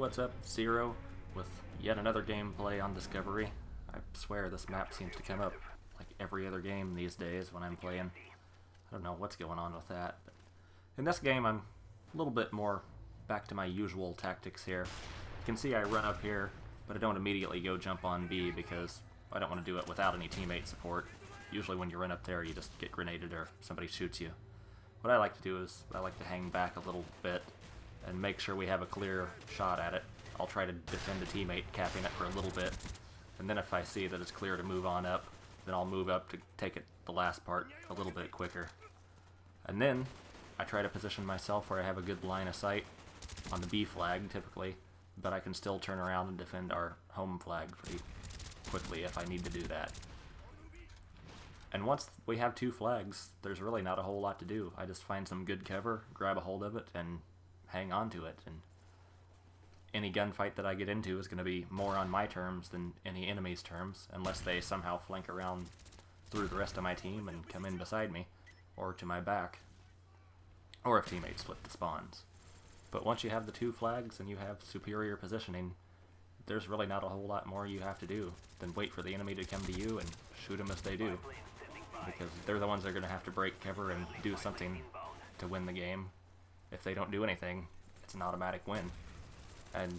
what's up? Zero with yet another gameplay on Discovery. I swear this map seems to come up like every other game these days when I'm playing. I don't know what's going on with that. But in this game I'm a little bit more back to my usual tactics here. You can see I run up here, but I don't immediately go jump on B because I don't want to do it without any teammate support. Usually when you run up there you just get grenaded or somebody shoots you. What I like to do is I like to hang back a little bit and make sure we have a clear shot at it. I'll try to defend a teammate, capping it for a little bit, and then if I see that it's clear to move on up, then I'll move up to take it the last part a little bit quicker. And then I try to position myself where I have a good line of sight on the B flag typically, but I can still turn around and defend our home flag pretty quickly if I need to do that. And once we have two flags, there's really not a whole lot to do. I just find some good cover, grab a hold of it, and hang on to it. And any gunfight that I get into is going to be more on my terms than any enemy's terms, unless they somehow flank around through the rest of my team and come in beside me, or to my back, or if teammates flip the spawns. But once you have the two flags and you have superior positioning, there's really not a whole lot more you have to do than wait for the enemy to come to you and shoot them as they do. Because they're the ones that are going to have to break cover and do something to win the game. If they don't do anything, it's an automatic win. And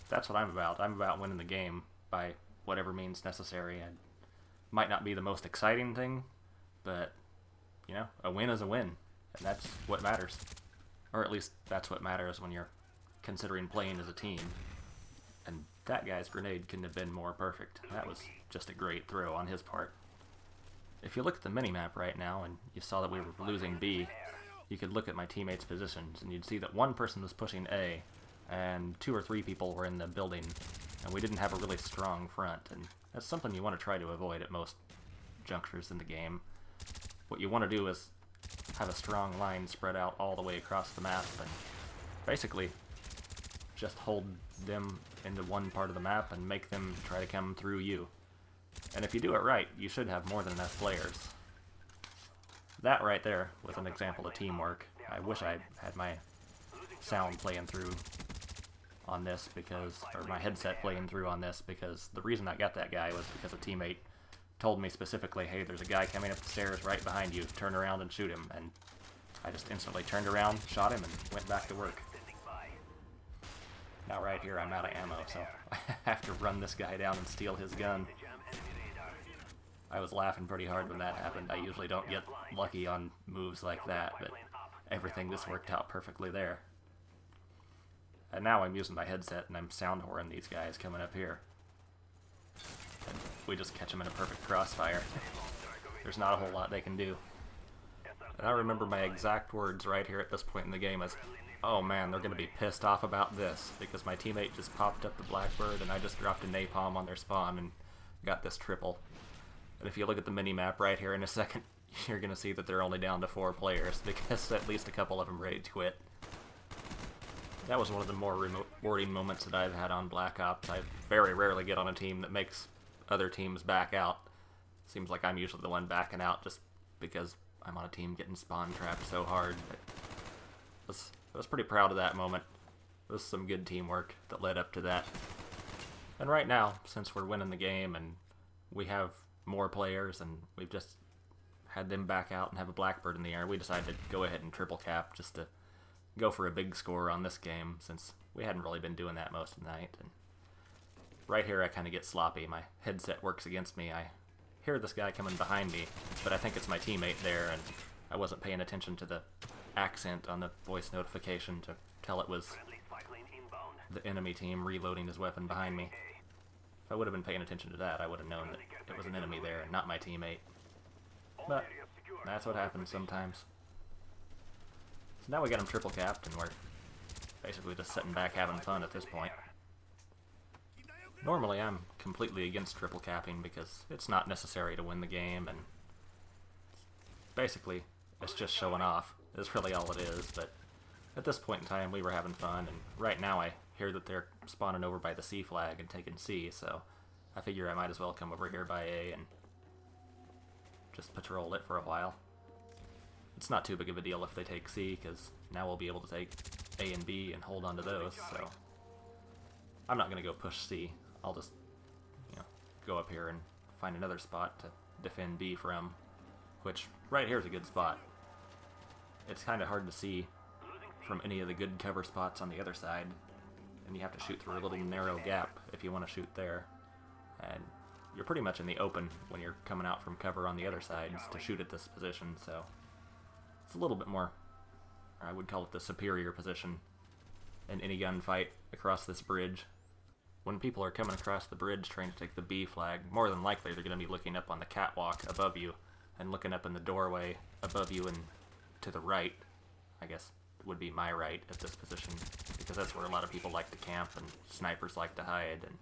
that's what I'm about. I'm about winning the game by whatever means necessary. And might not be the most exciting thing, but, you know, a win is a win. And that's what matters. Or at least that's what matters when you're considering playing as a team. And that guy's grenade couldn't have been more perfect. That was just a great throw on his part. If you look at the minimap right now and you saw that we were losing B, you could look at my teammates' positions and you'd see that one person was pushing A and 2 or 3 people were in the building, and we didn't have a really strong front, and that's something you want to try to avoid at most junctures in the game. What you want to do is have a strong line spread out all the way across the map and basically just hold them into one part of the map and make them try to come through you. And if you do it right, you should have more than enough players. That right there was an example of teamwork. I wish I had my sound playing through on this because, or my headset playing through on this, because the reason I got that guy was because a teammate told me specifically, hey, there's a guy coming up the stairs right behind you, turn around and shoot him. And I just instantly turned around, shot him, and went back to work. Now right here I'm out of ammo, so I have to run this guy down and steal his gun. I was laughing pretty hard when that happened. I usually don't get lucky on moves like that, but everything just worked out perfectly there. And now I'm using my headset and I'm sound whoring these guys coming up here. And we just catch them in a perfect crossfire. There's not a whole lot they can do. And I remember my exact words right here at this point in the game as, oh man, they're going to be pissed off about this, because my teammate just popped up the Blackbird and I just dropped a napalm on their spawn and got this triple. And if you look at the mini-map right here in a second, you're going to see that they're only down to 4 players, because at least a couple of them ready to quit. That was one of the more rewarding moments that I've had on Black Ops. I very rarely get on a team that makes other teams back out. Seems like I'm usually the one backing out just because I'm on a team getting spawn trapped so hard. But I was pretty proud of that moment. It was some good teamwork that led up to that. And right now, since we're winning the game and we have more players and we've just had them back out and have a Blackbird in the air, we decided to go ahead and triple cap just to go for a big score on this game, since we hadn't really been doing that most of the night. And right here I kind of get sloppy. My headset works against me. I hear this guy coming behind me, but I think it's my teammate there, and I wasn't paying attention to the accent on the voice notification to tell it was the enemy team reloading his weapon behind me. If I would have been paying attention to that, I would have known that it was an enemy there and not my teammate. But that's what happens sometimes. So now we got him triple capped and we're basically just sitting back having fun at this point. Normally I'm completely against triple capping because it's not necessary to win the game, and basically it's just showing off is really all it is. But at this point in time we were having fun, and right now I hear that they're spawning over by the C flag and taking C, so I figure I might as well come over here by A and just patrol it for a while. It's not too big of a deal if they take C, because now we'll be able to take A and B and hold on to those, so I'm not going to go push C. I'll just, go up here and find another spot to defend B from, which right here is a good spot. It's kind of hard to see from any of the good cover spots on the other side, and you have to shoot through a little narrow gap if you want to shoot there. And you're pretty much in the open when you're coming out from cover on the other sides to shoot at this position, so it's a little bit more, I would call it the superior position in any gunfight across this bridge. When people are coming across the bridge trying to take the B flag, more than likely they're going to be looking up on the catwalk above you and looking up in the doorway above you and to the right, I guess would be my right at this position, because that's where a lot of people like to camp and snipers like to hide, and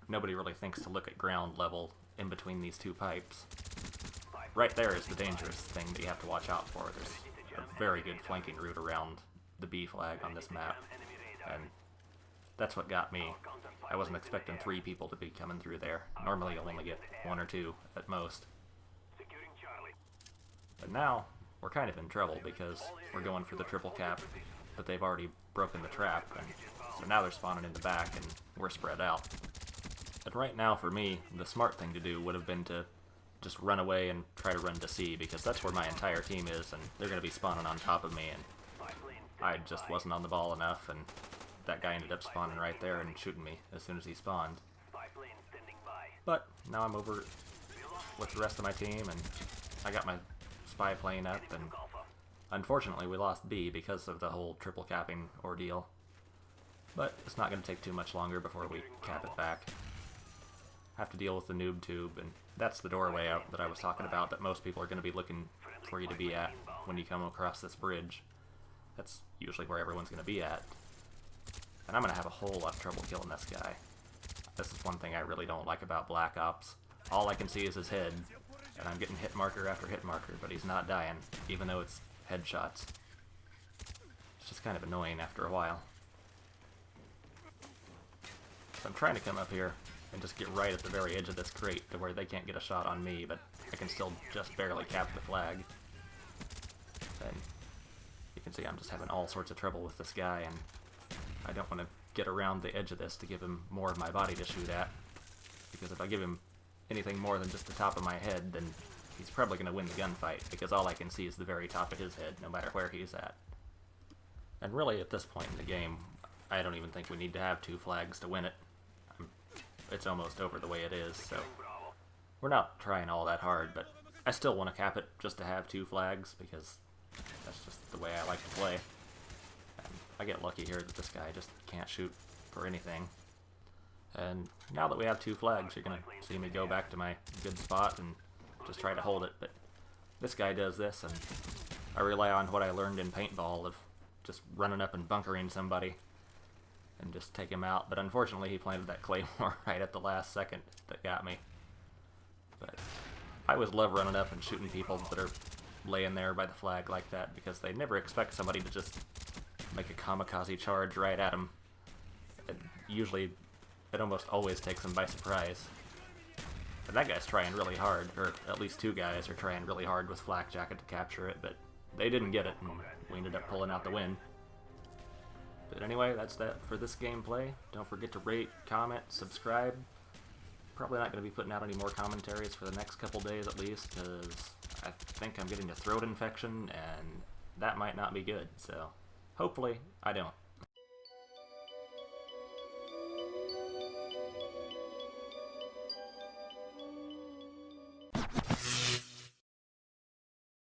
nobody really thinks to look at ground level in between these two pipes. Right there is the dangerous thing that you have to watch out for. There's a very good flanking route around the B flag on this map, and that's what got me. I wasn't expecting 3 people to be coming through there. Normally you'll only get 1 or 2 at most. But now, we're kind of in trouble because we're going for the triple cap, but they've already broken the trap, and so now they're spawning in the back and we're spread out. And right now for me, the smart thing to do would have been to just run away and try to run to C, because that's where my entire team is, and they're going to be spawning on top of me, and I just wasn't on the ball enough, and that guy ended up spawning right there and shooting me as soon as he spawned. But now I'm over with the rest of my team, and I got my spy plane up, and unfortunately we lost B because of the whole triple capping ordeal. But it's not going to take too much longer before we cap it back. Have to deal with the noob tube, and that's the doorway out that I was talking about that most people are going to be looking for you to be at when you come across this bridge. That's usually where everyone's going to be at. And I'm going to have a whole lot of trouble killing this guy. This is one thing I really don't like about Black Ops. All I can see is his head, and I'm getting hit marker after hit marker, but he's not dying, even though it's headshots. It's just kind of annoying after a while. So I'm trying to come up here and just get right at the very edge of this crate to where they can't get a shot on me, but I can still just barely cap the flag. And you can see I'm just having all sorts of trouble with this guy, and I don't want to get around the edge of this to give him more of my body to shoot at, because if I give him anything more than just the top of my head, then he's probably going to win the gunfight, because all I can see is the very top of his head, no matter where he's at. And really, at this point in the game, I don't even think we need to have 2 flags to win it. It's almost over the way it is, so we're not trying all that hard, but I still want to cap it just to have 2 flags, because that's just the way I like to play. And I get lucky here that this guy just can't shoot for anything. And now that we have 2 flags, you're going to see me go back to my good spot and just try to hold it, but this guy does this, and I rely on what I learned in paintball of just running up and bunkering somebody and just take him out. But unfortunately he planted that claymore right at the last second that got me. But I always love running up and shooting people that are laying there by the flag like that, because they never expect somebody to just make a kamikaze charge right at them. It almost always takes them by surprise. And that guy's trying really hard, or at least 2 guys are trying really hard with Flak Jacket to capture it, but they didn't get it, and we ended up pulling out the win. But anyway, that's that for this gameplay. Don't forget to rate, comment, subscribe. Probably not going to be putting out any more commentaries for the next couple days at least, because I think I'm getting a throat infection, and that might not be good, so hopefully I don't.